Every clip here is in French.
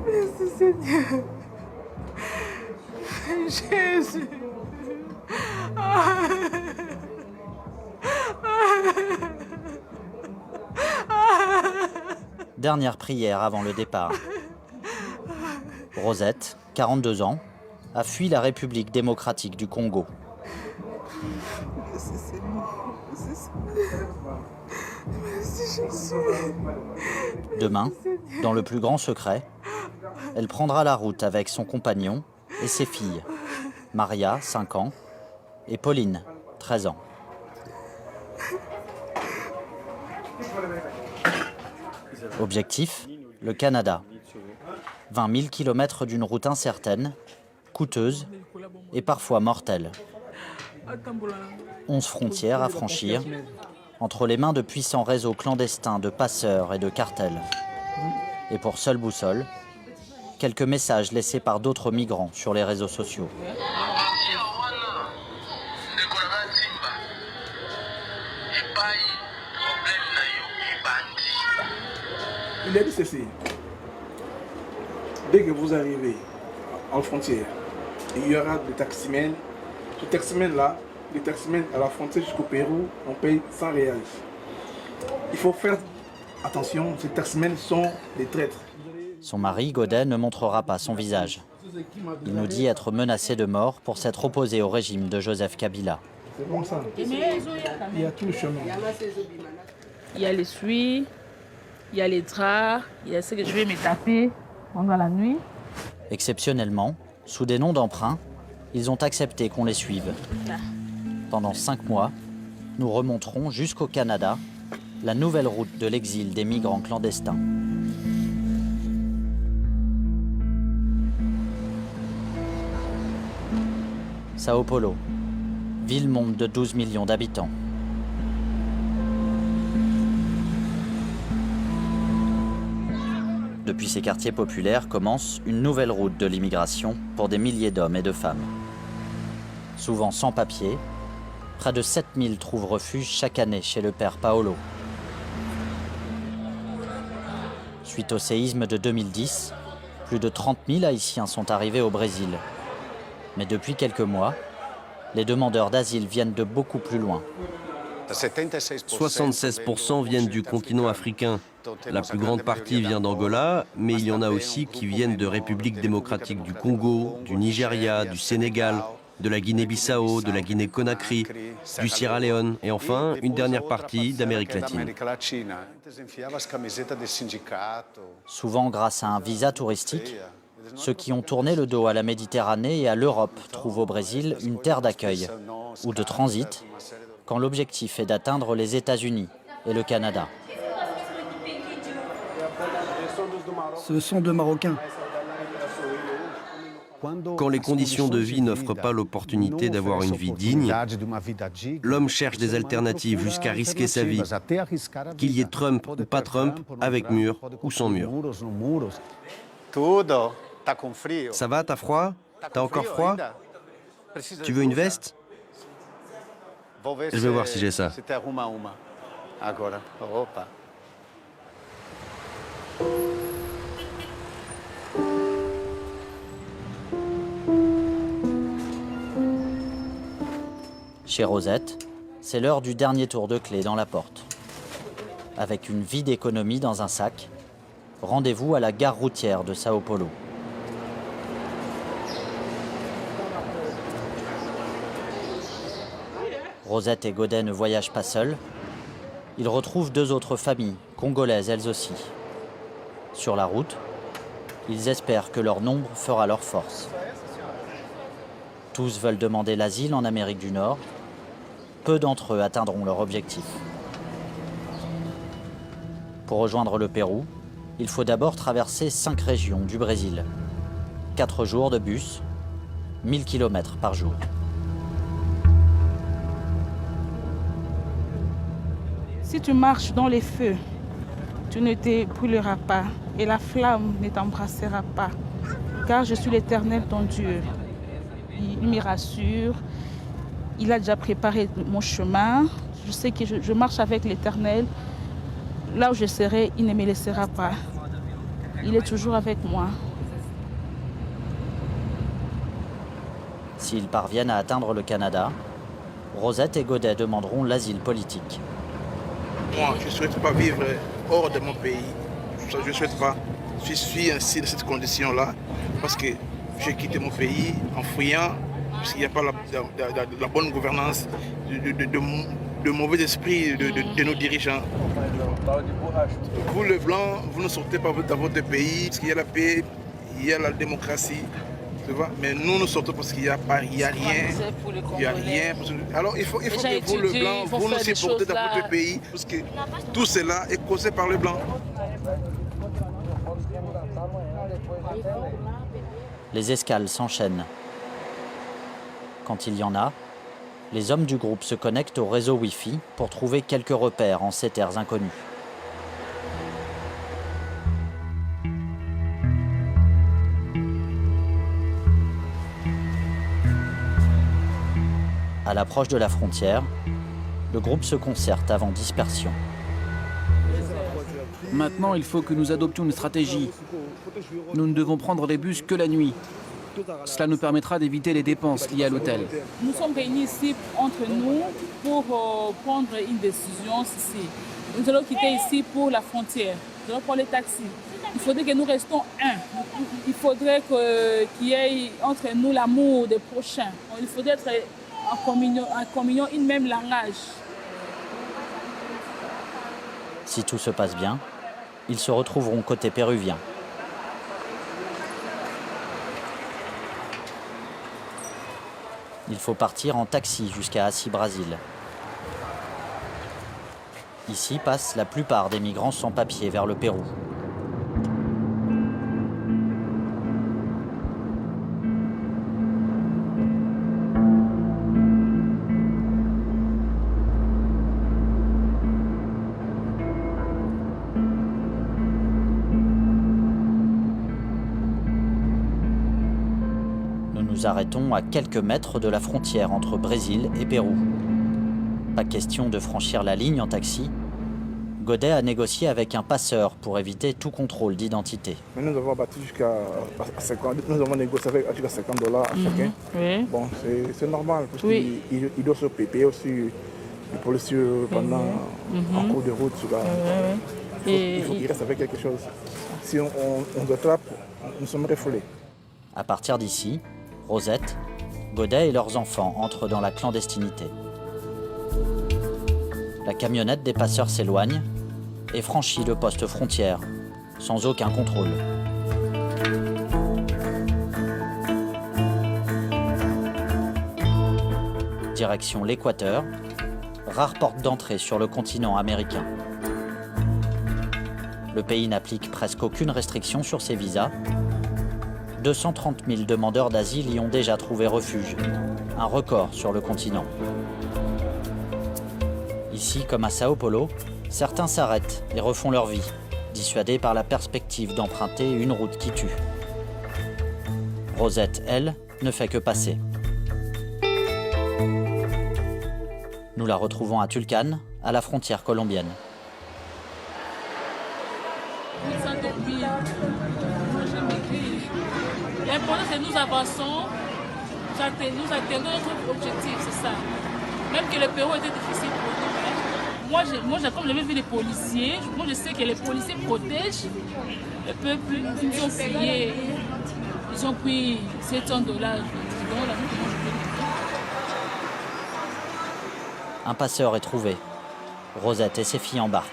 Merci Seigneur. Jésus. Dernière prière avant le départ. Rosette, 42 ans, a fui la République démocratique du Congo. Merci Seigneur. Merci Jésus. Demain, dans le plus grand secret, elle prendra la route avec son compagnon et ses filles, Maria, 5 ans, et Pauline, 13 ans. Objectif, le Canada. 20 000 kilomètres d'une route incertaine, coûteuse et parfois mortelle. 11 frontières à franchir, entre les mains de puissants réseaux clandestins de passeurs et de cartels. Et pour seule boussole, quelques messages laissés par d'autres migrants sur les réseaux sociaux. Il a dit ceci. Dès que vous arrivez en frontière, il y aura des taximens. Ces taximens-là, les taximens à la frontière jusqu'au Pérou, on paye 100 réals. Il faut faire attention, ces taximens sont des traîtres. Son mari, Godet, ne montrera pas son visage. Il nous dit être menacé de mort pour s'être opposé au régime de Joseph Kabila. C'est comme ça. Il y a tout le chemin. Il y a les suies, il y a les draps, il y a ce que je vais me taper pendant la nuit. Exceptionnellement, sous des noms d'emprunt, ils ont accepté qu'on les suive. Pendant 5 mois, nous remonterons jusqu'au Canada, la nouvelle route de l'exil des migrants clandestins. Sao Paulo, ville-monde de 12 millions d'habitants. Depuis ces quartiers populaires commence une nouvelle route de l'immigration pour des milliers d'hommes et de femmes. Souvent sans papier, près de 7000 trouvent refuge chaque année chez le père Paolo. Suite au séisme de 2010, plus de 30 000 Haïtiens sont arrivés au Brésil. Mais depuis quelques mois, les demandeurs d'asile viennent de beaucoup plus loin. 76% viennent du continent africain. La plus grande partie vient d'Angola, mais il y en a aussi qui viennent de République démocratique du Congo, du Nigeria, du Sénégal, de la Guinée-Bissau, de la Guinée-Conakry, du Sierra Leone et enfin une dernière partie d'Amérique latine. Souvent grâce à un visa touristique, ceux qui ont tourné le dos à la Méditerranée et à l'Europe trouvent au Brésil une terre d'accueil ou de transit quand l'objectif est d'atteindre les États-Unis et le Canada. Ce sont deux Marocains. Quand les conditions de vie n'offrent pas l'opportunité d'avoir une vie digne, l'homme cherche des alternatives jusqu'à risquer sa vie, qu'il y ait Trump ou pas Trump, avec mur ou sans mur. Ça va, t'as froid? T'as encore froid? Tu veux une veste? Je vais voir si j'ai ça. Chez Rosette, c'est l'heure du dernier tour de clé dans la porte. Avec une vie d'économie dans un sac, rendez-vous à la gare routière de Sao Paulo. Rosette et Godet ne voyagent pas seuls. Ils retrouvent 2 autres familles, congolaises elles aussi. Sur la route, ils espèrent que leur nombre fera leur force. Tous veulent demander l'asile en Amérique du Nord. Peu d'entre eux atteindront leur objectif. Pour rejoindre le Pérou, il faut d'abord traverser 5 régions du Brésil. 4 jours de bus, 1000 km par jour. Si tu marches dans les feux, tu ne te brûleras pas et la flamme ne t'embrassera pas, car je suis l'Éternel ton Dieu. Il me rassure, il a déjà préparé mon chemin, je sais que je marche avec l'Éternel, là où je serai, il ne me laissera pas. Il est toujours avec moi. S'ils parviennent à atteindre le Canada, Rosette et Godet demanderont l'asile politique. Moi, je ne souhaite pas vivre hors de mon pays. Je ne souhaite pas. Je suis ainsi dans cette condition-là parce que j'ai quitté mon pays en fuyant parce qu'il n'y a pas la bonne gouvernance, de mauvais esprit de nos dirigeants. Vous, les Blancs, vous ne sortez pas dans votre pays parce qu'il y a la paix, il y a la démocratie. Mais nous sortons parce qu'il n'y a rien. Il y a rien. Alors il faut que vous, le Blanc, vous nous supportez dans votre pays parce que tout cela est causé par le Blanc. Les escales s'enchaînent. Quand il y en a, les hommes du groupe se connectent au réseau Wi-Fi pour trouver quelques repères en ces terres inconnues. À l'approche de la frontière, le groupe se concerte avant dispersion. Maintenant, il faut que nous adoptions une stratégie. Nous ne devons prendre les bus que la nuit. Cela nous permettra d'éviter les dépenses liées à l'hôtel. Nous sommes réunis ici entre nous pour prendre une décision ici. Nous allons quitter ici pour la frontière. Nous allons prendre les taxis. Il faudrait que nous restons un. Il faudrait qu'il y ait entre nous l'amour des prochains. Il faudrait être en communion, une même langage. Si tout se passe bien, ils se retrouveront côté péruvien. Il faut partir en taxi jusqu'à Assis-Brasil. Ici passent la plupart des migrants sans papier vers le Pérou. Nous arrêtons à quelques mètres de la frontière entre Brésil et Pérou. Pas question de franchir la ligne en taxi. Godet a négocié avec un passeur pour éviter tout contrôle d'identité. Nous avons battu jusqu'à 50, nous avons négocié avec jusqu'à $50 à chacun. Oui. Bon, c'est normal parce Oui. qu'il doit se payer aussi les policiers pendant en cours de route. Il faut qu'il reste avec quelque chose. Si on attrape, nous sommes refoulés. À partir d'ici, Rosette, Godet et leurs enfants entrent dans la clandestinité. La camionnette des passeurs s'éloigne et franchit le poste frontière, sans aucun contrôle. Direction l'Équateur, rare porte d'entrée sur le continent américain. Le pays n'applique presque aucune restriction sur ses visas. 230 000 demandeurs d'asile y ont déjà trouvé refuge, un record sur le continent. Ici, comme à Sao Paulo, certains s'arrêtent et refont leur vie, dissuadés par la perspective d'emprunter une route qui tue. Rosette, elle, ne fait que passer. Nous la retrouvons à Tulcán, à la frontière colombienne. L'important, c'est que nous avançons, nous atteignons notre objectif, c'est ça. Même que le Pérou était difficile pour nous. Moi, comme j'avais vu les policiers, moi je sais que les policiers protègent le peuple. Ils ont payé, ils ont pris $700. Un passeur est trouvé. Rosette et ses filles embarquent.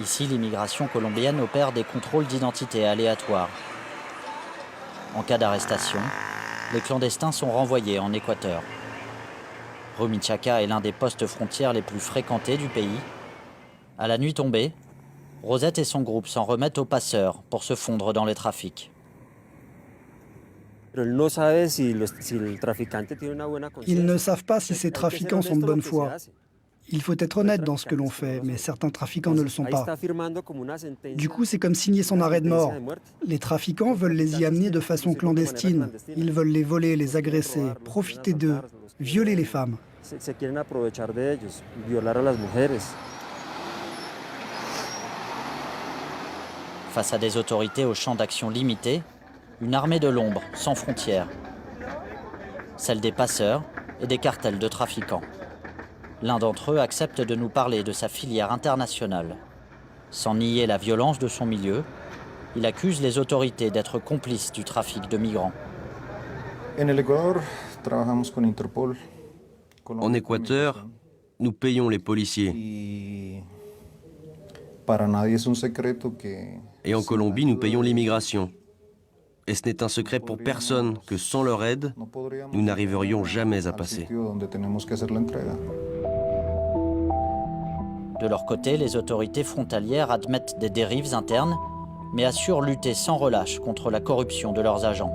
Ici, l'immigration colombienne opère des contrôles d'identité aléatoires. En cas d'arrestation, les clandestins sont renvoyés en Équateur. Rumichaca est l'un des postes frontières les plus fréquentés du pays. À la nuit tombée, Rosette et son groupe s'en remettent aux passeurs pour se fondre dans les trafics. Ils ne savent pas si ces trafiquants sont de bonne foi. Il faut être honnête dans ce que l'on fait, mais certains trafiquants ne le sont pas. Du coup, c'est comme signer son arrêt de mort. Les trafiquants veulent les y amener de façon clandestine. Ils veulent les voler, les agresser, profiter d'eux, violer les femmes. Face à des autorités au champ d'action limité, une armée de l'ombre, sans frontières. Celle des passeurs et des cartels de trafiquants. L'un d'entre eux accepte de nous parler de sa filière internationale. Sans nier la violence de son milieu, il accuse les autorités d'être complices du trafic de migrants. En Équateur, nous payons les policiers. Et en Colombie, nous payons l'immigration. Et ce n'est un secret pour personne que sans leur aide, nous n'arriverions jamais à passer. De leur côté, les autorités frontalières admettent des dérives internes, mais assurent lutter sans relâche contre la corruption de leurs agents.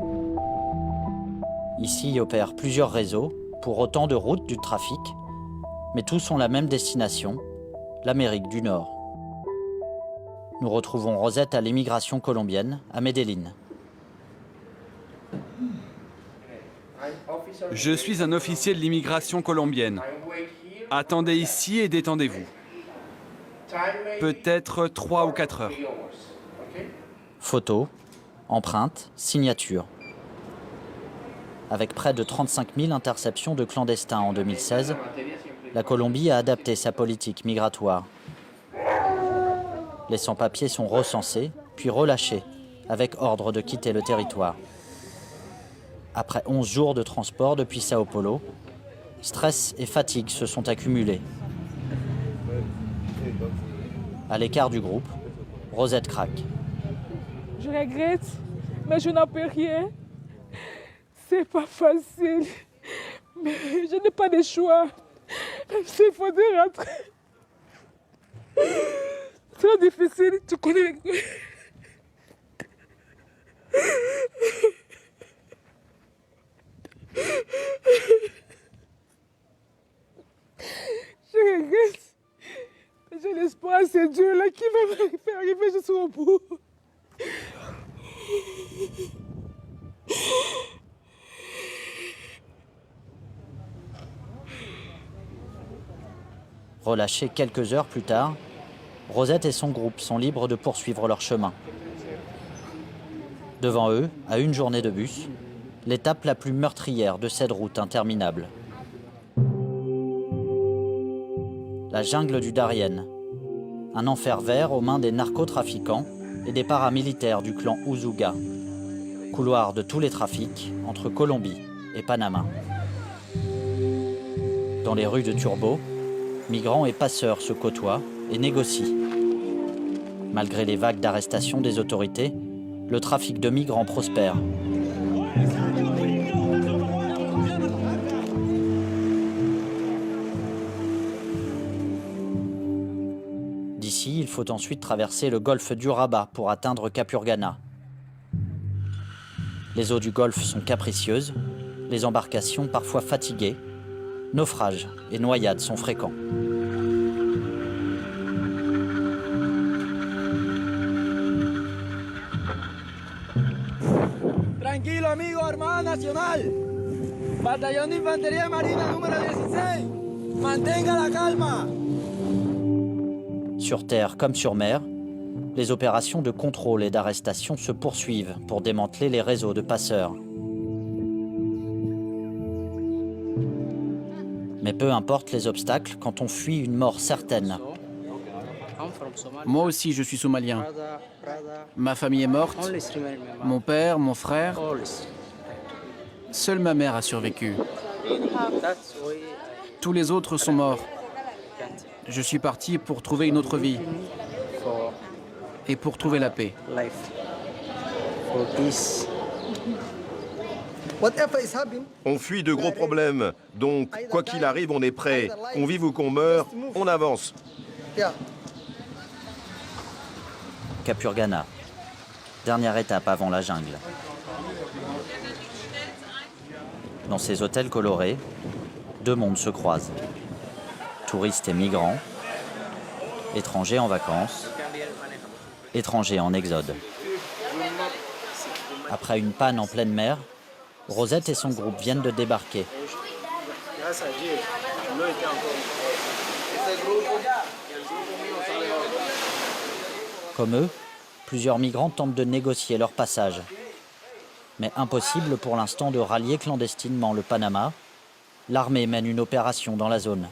Ici opèrent plusieurs réseaux, pour autant de routes du trafic, mais tous ont la même destination, l'Amérique du Nord. Nous retrouvons Rosette à l'immigration colombienne, à Medellín. Je suis un officier de l'immigration colombienne. Attendez ici et détendez-vous. Peut-être 3 ou 4 heures. Photos, empreintes, signatures. Avec près de 35 000 interceptions de clandestins en 2016, la Colombie a adapté sa politique migratoire. Les sans-papiers sont recensés, puis relâchés, avec ordre de quitter le territoire. Après 11 jours de transport depuis Sao Paulo, stress et fatigue se sont accumulés. À l'écart du groupe, Rosette craque. Je regrette, mais je n'en peux rien. C'est pas facile. Mais je n'ai pas de choix. Il faut rentrer. C'est trop difficile, tu connais. Je regrette. J'ai l'espoir, c'est Dieu là qui va me faire arriver jusqu'au bout. Relâchés quelques heures plus tard, Rosette et son groupe sont libres de poursuivre leur chemin. Devant eux, à une journée de bus, l'étape la plus meurtrière de cette route interminable. La jungle du Darién, un enfer vert aux mains des narcotrafiquants et des paramilitaires du clan Usuga, couloir de tous les trafics entre Colombie et Panama. Dans les rues de Turbo, migrants et passeurs se côtoient et négocient. Malgré les vagues d'arrestations des autorités, le trafic de migrants prospère. D'ici, il faut ensuite traverser le golfe d'Urabá pour atteindre Capurganá. Les eaux du golfe sont capricieuses, les embarcations parfois fatiguées, naufrages et noyades sont fréquents. Tranquilo, amigo, Armada Nacional. Batallón de Infantería Marina número 16. Mantenga la calma. Sur terre comme sur mer, les opérations de contrôle et d'arrestation se poursuivent pour démanteler les réseaux de passeurs. Mais peu importe les obstacles quand on fuit une mort certaine. Moi aussi, je suis somalien. Ma famille est morte, mon père, mon frère. Seule ma mère a survécu. Tous les autres sont morts. Je suis parti pour trouver une autre vie et pour trouver la paix. On fuit de gros problèmes, donc quoi qu'il arrive, on est prêt. Qu'on vive ou qu'on meure, on avance. Capurganá, dernière étape avant la jungle. Dans ces hôtels colorés, deux mondes se croisent. touristes et migrants, étrangers en vacances, étrangers en exode. Après une panne en pleine mer, Rosette et son groupe viennent de débarquer. Comme eux, plusieurs migrants tentent de négocier leur passage. Mais impossible pour l'instant de rallier clandestinement le Panama. L'armée mène une opération dans la zone.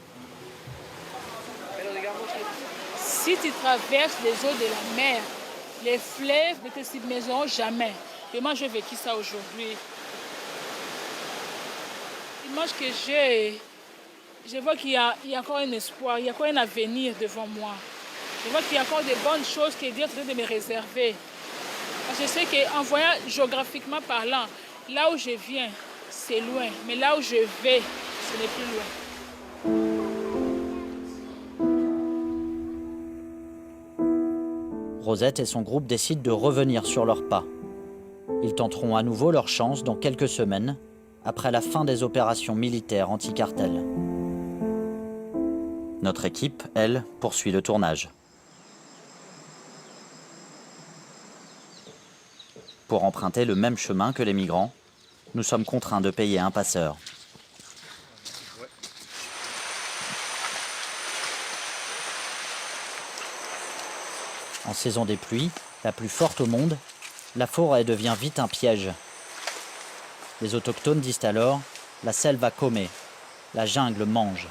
Si tu traverses les eaux de la mer, les fleuves ne te submergeront jamais. Et moi, j'ai vécu ça aujourd'hui. L'image que j'ai, je vois qu'il y a encore un espoir, il y a encore un avenir devant moi. Je vois qu'il y a encore de bonnes choses que Dieu est en train de me réserver. Parce que je sais qu'en voyant géographiquement parlant, là où je viens, c'est loin. Mais là où je vais, ce n'est plus loin. Rosette et son groupe décident de revenir sur leurs pas. Ils tenteront à nouveau leur chance dans quelques semaines, après la fin des opérations militaires anti-cartel. Notre équipe, elle, poursuit le tournage. Pour emprunter le même chemin que les migrants, nous sommes contraints de payer un passeur. En saison des pluies, la plus forte au monde, la forêt devient vite un piège. Les autochtones disent alors « la selva come », la jungle mange.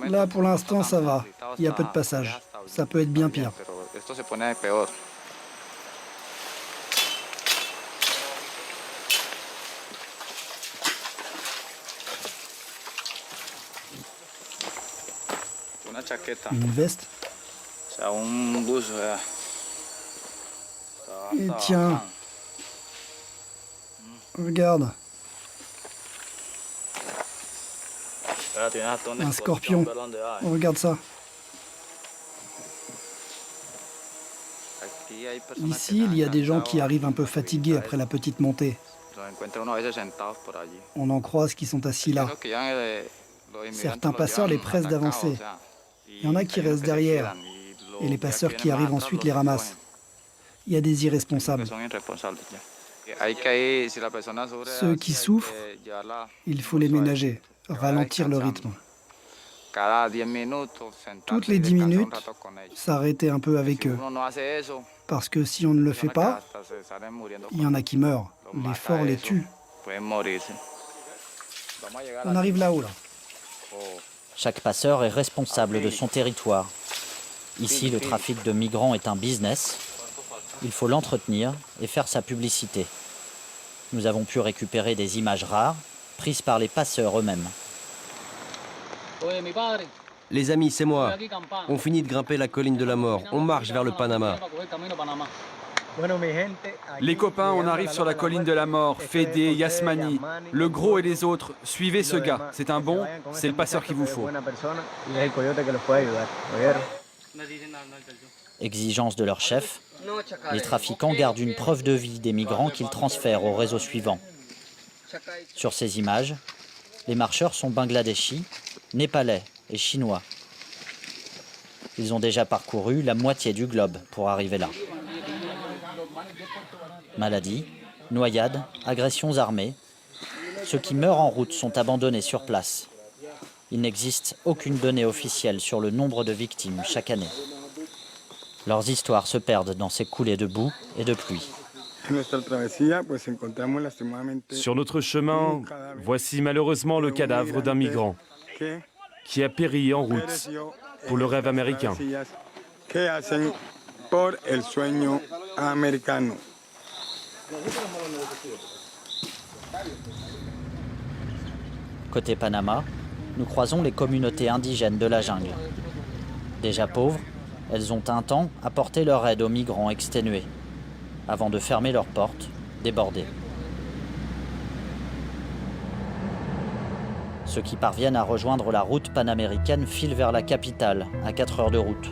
Là, pour l'instant, ça va. Il y a peu de passages. Ça peut être bien pire. Une veste. Et tiens, regarde. Un scorpion. Regarde ça. Ici, il y a des gens qui arrivent un peu fatigués après la petite montée. On en croise qui sont assis là. Certains passeurs les pressent d'avancer. Il y en a qui restent derrière. Et les passeurs qui arrivent ensuite les ramassent. Il y a des irresponsables. Ceux qui souffrent, il faut les ménager, ralentir le rythme. Toutes les 10 minutes, s'arrêter un peu avec eux. Parce que si on ne le fait pas, il y en a qui meurent. Les forts les tuent. On arrive là-haut, là. Chaque passeur est responsable de son territoire. Ici, le trafic de migrants est un business. Il faut l'entretenir et faire sa publicité. Nous avons pu récupérer des images rares, prises par les passeurs eux-mêmes. Les amis, c'est moi. On finit de grimper la colline de la mort. On marche vers le Panama. Les copains, on arrive sur la colline de la mort. Fédé, Yasmani, le gros et les autres. Suivez ce gars. C'est un bon, c'est le passeur qu'il vous faut. Exigence de leur chef, les trafiquants gardent une preuve de vie des migrants qu'ils transfèrent au réseau suivant. Sur ces images, les marcheurs sont bangladeshis, népalais et chinois. Ils ont déjà parcouru la moitié du globe pour arriver là. Maladies, noyades, agressions armées, ceux qui meurent en route sont abandonnés sur place. Il n'existe aucune donnée officielle sur le nombre de victimes chaque année. Leurs histoires se perdent dans ces coulées de boue et de pluie. Sur notre chemin, voici malheureusement le cadavre d'un migrant qui a péri en route pour le rêve américain. Côté Panama, nous croisons les communautés indigènes de la jungle. Déjà pauvres, elles ont un temps apporté leur aide aux migrants exténués, avant de fermer leurs portes, débordées. Ceux qui parviennent à rejoindre la route panaméricaine filent vers la capitale, à 4 heures de route.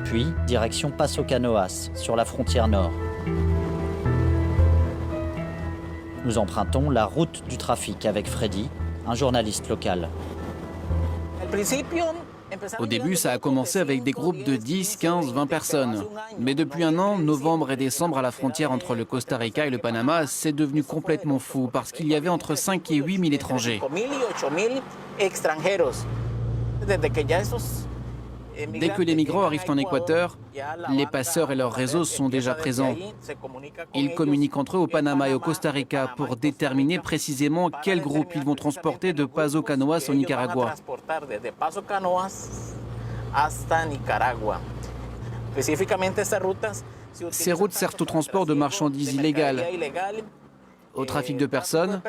Puis, direction Paso Canoas, sur la frontière nord. Nous empruntons la route du trafic avec Freddy, un journaliste local. Au début, ça a commencé avec des groupes de 10, 15, 20 personnes. Mais depuis un an, novembre et décembre, à la frontière entre le Costa Rica et le Panama, c'est devenu complètement fou parce qu'il y avait entre 5 et 8 000 étrangers. Dès que les migrants arrivent en Équateur, les passeurs et leurs réseaux sont déjà présents. Ils communiquent entre eux au Panama et au Costa Rica pour déterminer précisément quel groupe ils vont transporter de Paso Canoas au Nicaragua. Ces routes servent au transport de marchandises illégales, au trafic de personnes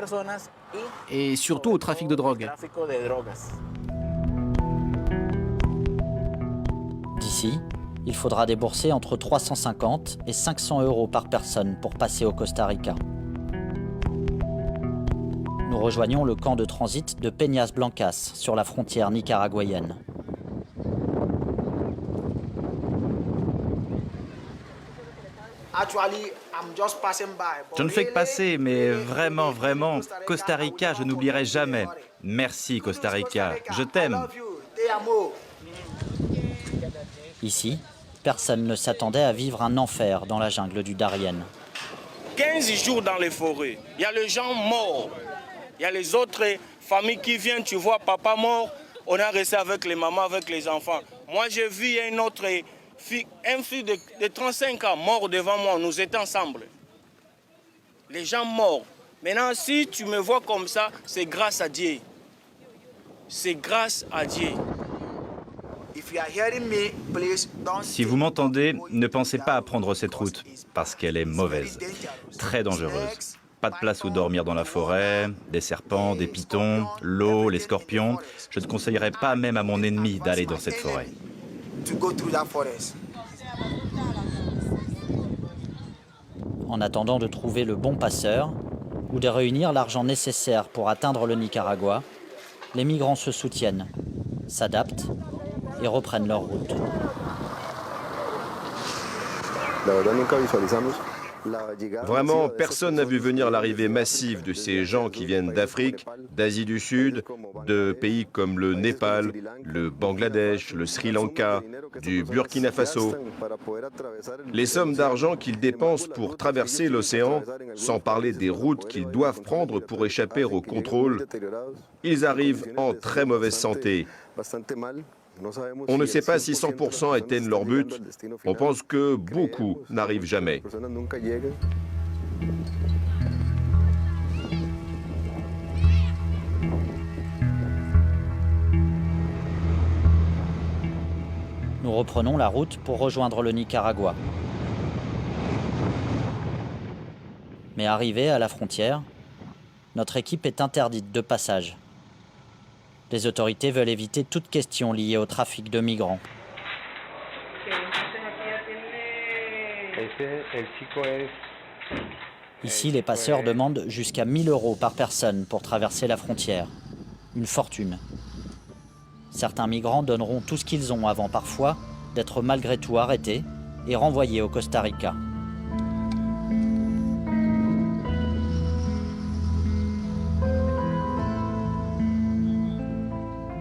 et surtout au trafic de drogue. D'ici, il faudra débourser entre 350 et 500 € par personne pour passer au Costa Rica. Nous rejoignons le camp de transit de Peñas Blancas sur la frontière nicaraguayenne. Je ne fais que passer, mais vraiment, Costa Rica, je n'oublierai jamais. Merci Costa Rica, je t'aime. Ici, personne ne s'attendait à vivre un enfer dans la jungle du Darién. 15 jours dans les forêts, il y a les gens morts. Il y a les autres familles qui viennent, tu vois, papa mort, on a resté avec les mamans, avec les enfants. Moi, j'ai vu une autre fille, un fille de 35 ans mort devant moi, nous étions ensemble. Les gens morts. Maintenant, si tu me vois comme ça, c'est grâce à Dieu. C'est grâce à Dieu. Si vous m'entendez, ne pensez pas à prendre cette route, parce qu'elle est mauvaise, très dangereuse. Pas de place où dormir dans la forêt, des serpents, des pythons, l'eau, les scorpions. Je ne conseillerais pas même à mon ennemi d'aller dans cette forêt. En attendant de trouver le bon passeur ou de réunir l'argent nécessaire pour atteindre le Nicaragua, les migrants se soutiennent, s'adaptent et reprennent leur route. Vraiment, personne n'a vu venir l'arrivée massive de ces gens qui viennent d'Afrique, d'Asie du Sud, de pays comme le Népal, le Bangladesh, le Sri Lanka, du Burkina Faso. Les sommes d'argent qu'ils dépensent pour traverser l'océan, sans parler des routes qu'ils doivent prendre pour échapper au contrôle, ils arrivent en très mauvaise santé. On ne sait pas si 100% atteignent leur but. On pense que beaucoup n'arrivent jamais. Nous reprenons la route pour rejoindre le Nicaragua. Mais arrivée à la frontière, notre équipe est interdite de passage. Les autorités veulent éviter toute question liée au trafic de migrants. Ici, les passeurs demandent jusqu'à 1 000 € par personne pour traverser la frontière. Une fortune. Certains migrants donneront tout ce qu'ils ont avant parfois d'être malgré tout arrêtés et renvoyés au Costa Rica.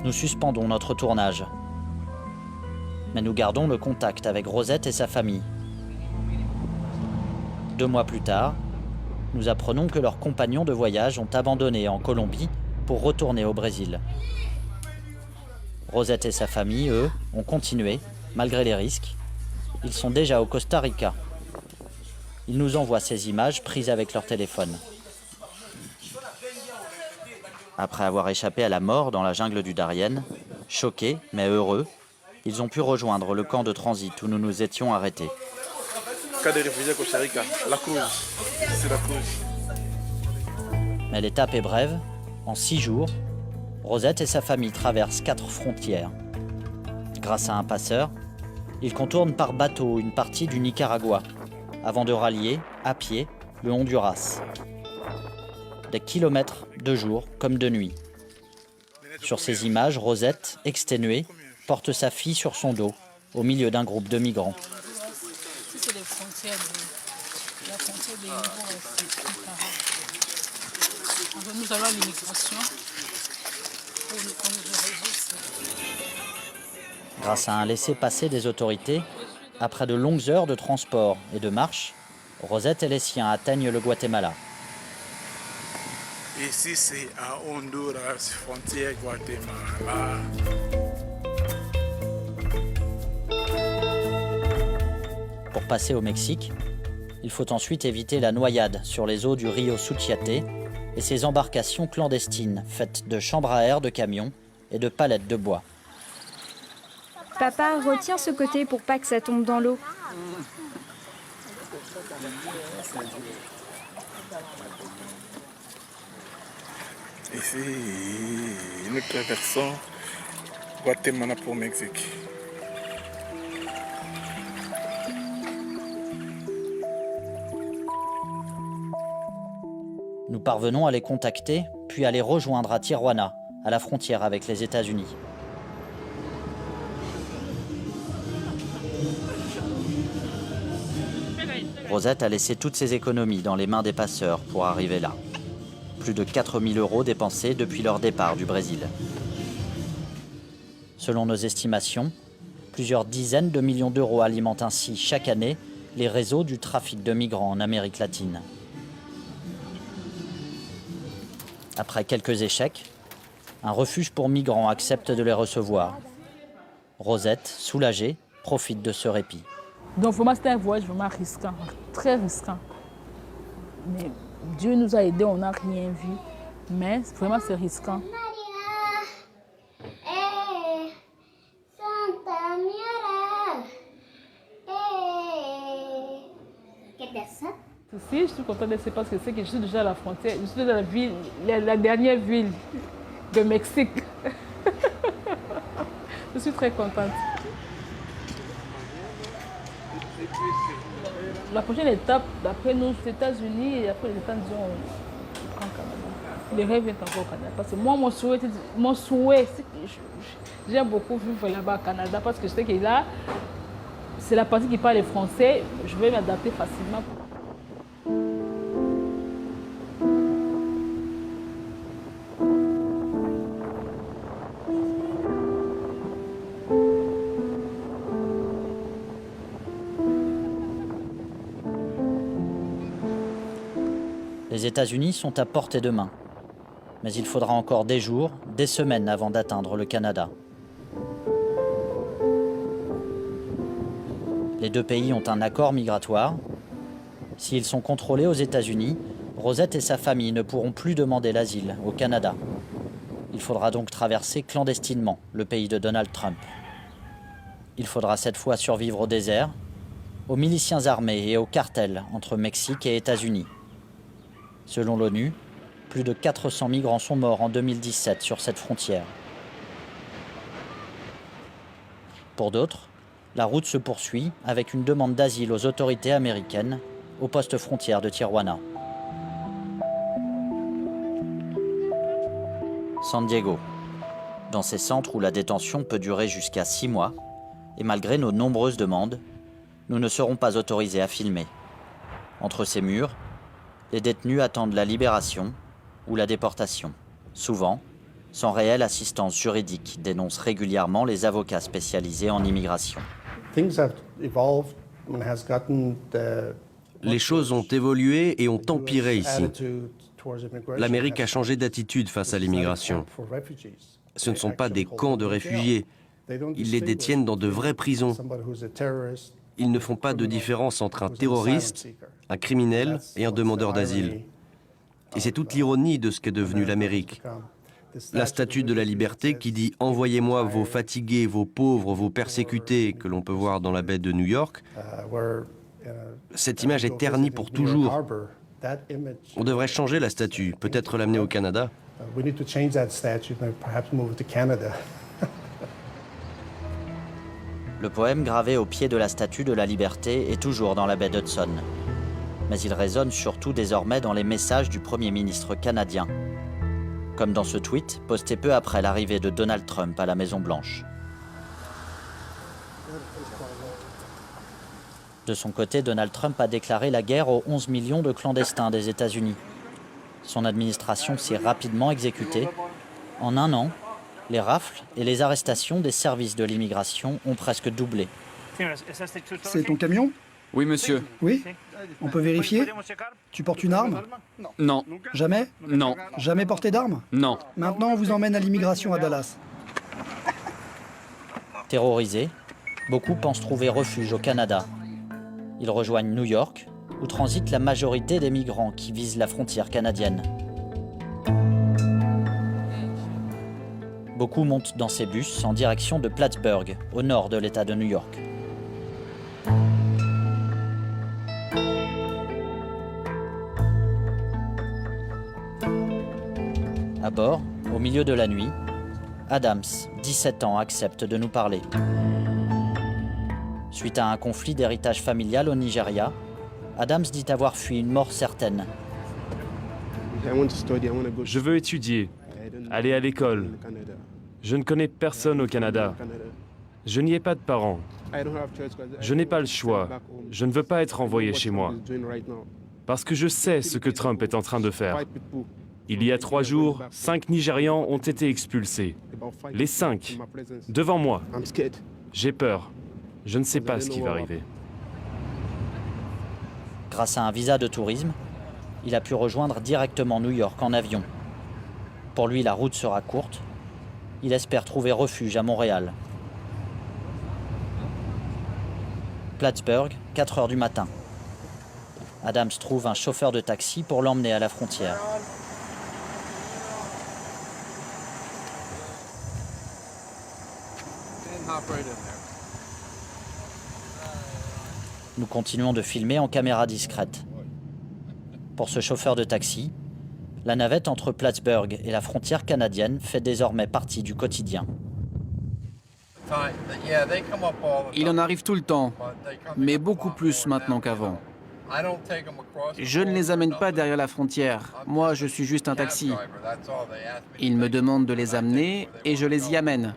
Nous suspendons notre tournage. Mais nous gardons le contact avec Rosette et sa famille. 2 mois plus tard, nous apprenons que leurs compagnons de voyage ont abandonné en Colombie pour retourner au Brésil. Rosette et sa famille, eux, ont continué, malgré les risques. Ils sont déjà au Costa Rica. Ils nous envoient ces images prises avec leur téléphone. Après avoir échappé à la mort dans la jungle du Darién, choqués mais heureux, ils ont pu rejoindre le camp de transit où nous nous étions arrêtés. Cas des réfugiés au Costa Rica, la Cruz. C'est la Cruz. Mais l'étape est brève. En 6 jours, Rosette et sa famille traversent 4 frontières. Grâce à un passeur, ils contournent par bateau une partie du Nicaragua, avant de rallier, à pied, le Honduras. Des kilomètres de jour comme de nuit. Sur ces images, Rosette, exténuée, porte sa fille sur son dos, au milieu d'un groupe de migrants. C'est les frontières de Nous allons à l'immigration. Grâce à un laissez-passer des autorités, après de longues heures de transport et de marche, Rosette et les siens atteignent le Guatemala. Ici, c'est à Honduras, frontière Guatemala. Pour passer au Mexique, il faut ensuite éviter la noyade sur les eaux du Rio Suchiate et ses embarcations clandestines faites de chambres à air de camions et de palettes de bois. Papa, retiens ce côté pour pas que ça tombe dans l'eau. Ici, nous traversons Guatemala pour Mexique. Nous parvenons à les contacter, puis à les rejoindre à Tijuana, à la frontière avec les États-Unis. Rosette a laissé toutes ses économies dans les mains des passeurs pour arriver là. Plus de 4 000 € dépensés depuis leur départ du Brésil. Selon nos estimations, plusieurs dizaines de millions d'euros alimentent ainsi chaque année les réseaux du trafic de migrants en Amérique latine. Après quelques échecs, un refuge pour migrants accepte de les recevoir. Rosette, soulagée, profite de ce répit. Donc vraiment, c'était un voyage vraiment risquant, très risquant. Mais Dieu nous a aidés, on n'a rien vu. Mais vraiment, c'est risquant. Si, je suis contente de ça parce que c'est que je suis déjà à la frontière. Je suis dans la ville, la dernière ville de Mexique. Je suis très contente. La prochaine étape, d'après nous, c'est les États-Unis et après les États-Unis, on prend le Canada. Les rêves viennent encore au Canada. Parce que moi, mon souhait, c'est que j'aime beaucoup vivre là-bas au Canada parce que je sais que là, c'est la partie qui parle le français. Je vais m'adapter facilement. Les États-Unis sont à portée de main. Mais il faudra encore des jours, des semaines avant d'atteindre le Canada. Les deux pays ont un accord migratoire. S'ils sont contrôlés aux États-Unis, Rosette et sa famille ne pourront plus demander l'asile au Canada. Il faudra donc traverser clandestinement le pays de Donald Trump. Il faudra cette fois survivre au désert, aux miliciens armés et aux cartels entre Mexique et États-Unis. Selon l'ONU, plus de 400 migrants sont morts en 2017 sur cette frontière. Pour d'autres, la route se poursuit avec une demande d'asile aux autorités américaines au poste frontière de Tijuana. San Diego. Dans ces centres où la détention peut durer jusqu'à 6 mois, et malgré nos nombreuses demandes, nous ne serons pas autorisés à filmer. Entre ces murs, les détenus attendent la libération ou la déportation. Souvent, sans réelle assistance juridique, dénoncent régulièrement les avocats spécialisés en immigration. Les choses ont évolué et ont empiré ici. L'Amérique a changé d'attitude face à l'immigration. Ce ne sont pas des camps de réfugiés. Ils les détiennent dans de vraies prisons. Ils ne font pas de différence entre un terroriste, un criminel et un demandeur d'asile. Et c'est toute l'ironie de ce qu'est devenu l'Amérique. La statue de la liberté qui dit « Envoyez-moi vos fatigués, vos pauvres, vos persécutés » que l'on peut voir dans la baie de New York, cette image est ternie pour toujours. On devrait changer la statue, peut-être l'amener au Canada. Le poème gravé au pied de la statue de la liberté est toujours dans la baie d'Hudson. Mais il résonne surtout désormais dans les messages du Premier ministre canadien, comme dans ce tweet posté peu après l'arrivée de Donald Trump à la Maison-Blanche. De son côté, Donald Trump a déclaré la guerre aux 11 millions de clandestins des États-Unis. Son administration s'est rapidement exécutée. En un an, les rafles et les arrestations des services de l'immigration ont presque doublé. C'est ton camion? Oui, monsieur. Oui? On peut vérifier? Tu portes une arme? Non. Jamais? Non. Jamais porté d'arme? Non. Maintenant, on vous emmène à l'immigration à Dallas. Terrorisés, beaucoup pensent trouver refuge au Canada. Ils rejoignent New York, où transite la majorité des migrants qui visent la frontière canadienne. Beaucoup montent dans ces bus en direction de Plattsburgh, au nord de l'État de New York. À bord, au milieu de la nuit, Adams, 17 ans, accepte de nous parler. Suite à un conflit d'héritage familial au Nigeria, Adams dit avoir fui une mort certaine. Je veux étudier, aller à l'école. Je ne connais personne au Canada. Je n'y ai pas de parents. Je n'ai pas le choix. Je ne veux pas être envoyé chez moi. Parce que je sais ce que Trump est en train de faire. Il y a 3 jours, 5 Nigérians ont été expulsés. Les 5, devant moi. J'ai peur. Je ne sais pas ce qui va arriver. Grâce à un visa de tourisme, il a pu rejoindre directement New York en avion. Pour lui, la route sera courte. Il espère trouver refuge à Montréal. Plattsburgh, 4 heures du matin. Adams trouve un chauffeur de taxi pour l'emmener à la frontière. Nous continuons de filmer en caméra discrète. Pour ce chauffeur de taxi, la navette entre Plattsburgh et la frontière canadienne fait désormais partie du quotidien. Il en arrive tout le temps, mais beaucoup plus maintenant qu'avant. Je ne les amène pas derrière la frontière. Moi, je suis juste un taxi. Ils me demandent de les amener et je les y amène.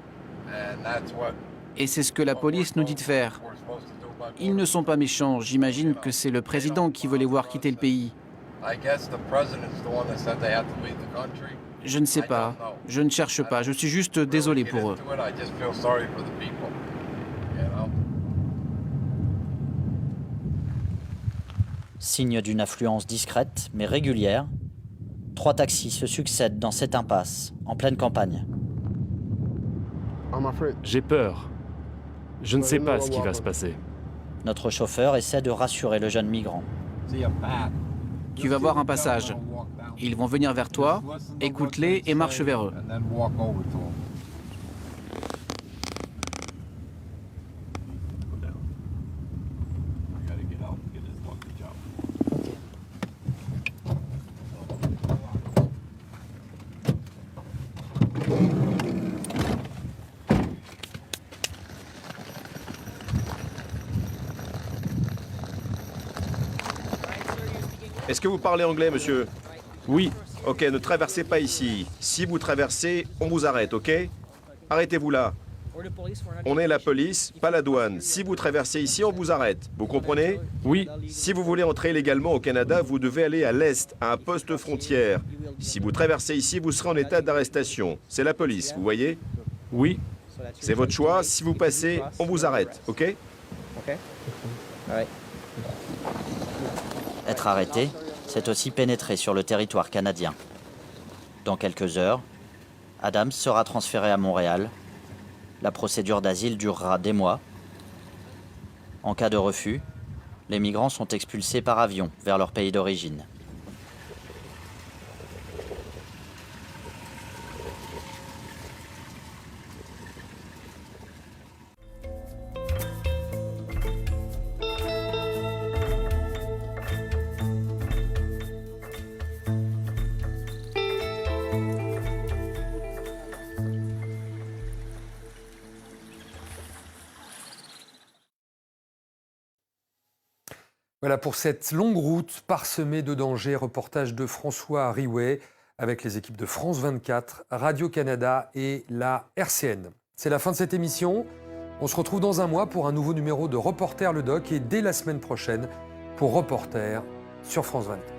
Et c'est ce que la police nous dit de faire. Ils ne sont pas méchants. J'imagine que c'est le président qui veut les voir quitter le pays. Je ne sais pas. Je ne cherche pas. Je suis juste désolé pour eux. Signe d'une affluence discrète mais régulière, 3 taxis se succèdent dans cette impasse, en pleine campagne. J'ai peur. Je ne sais pas ce qui va se passer. Notre chauffeur essaie de rassurer le jeune migrant. Tu vas voir un passage. Ils vont venir vers toi, écoute-les et marche vers eux. Est-ce que vous parlez anglais, monsieur? Oui. Ok, ne traversez pas ici. Si vous traversez, on vous arrête, ok? Arrêtez-vous là. On est la police, pas la douane. Si vous traversez ici, on vous arrête. Vous comprenez? Oui. Si vous voulez entrer légalement au Canada, vous devez aller à l'est, à un poste frontière. Si vous traversez ici, vous serez en état d'arrestation. C'est la police, vous voyez? Oui. C'est votre choix. Si vous passez, on vous arrête, ok? Être arrêté, c'est aussi pénétrer sur le territoire canadien. Dans quelques heures, Adams sera transféré à Montréal. La procédure d'asile durera des mois. En cas de refus, les migrants sont expulsés par avion vers leur pays d'origine. Voilà pour cette longue route parsemée de dangers. Reportage de François Riouet avec les équipes de France 24, Radio-Canada et la RCN. C'est la fin de cette émission. On se retrouve dans un mois pour un nouveau numéro de Reporter le Doc et dès la semaine prochaine pour Reporter sur France 24.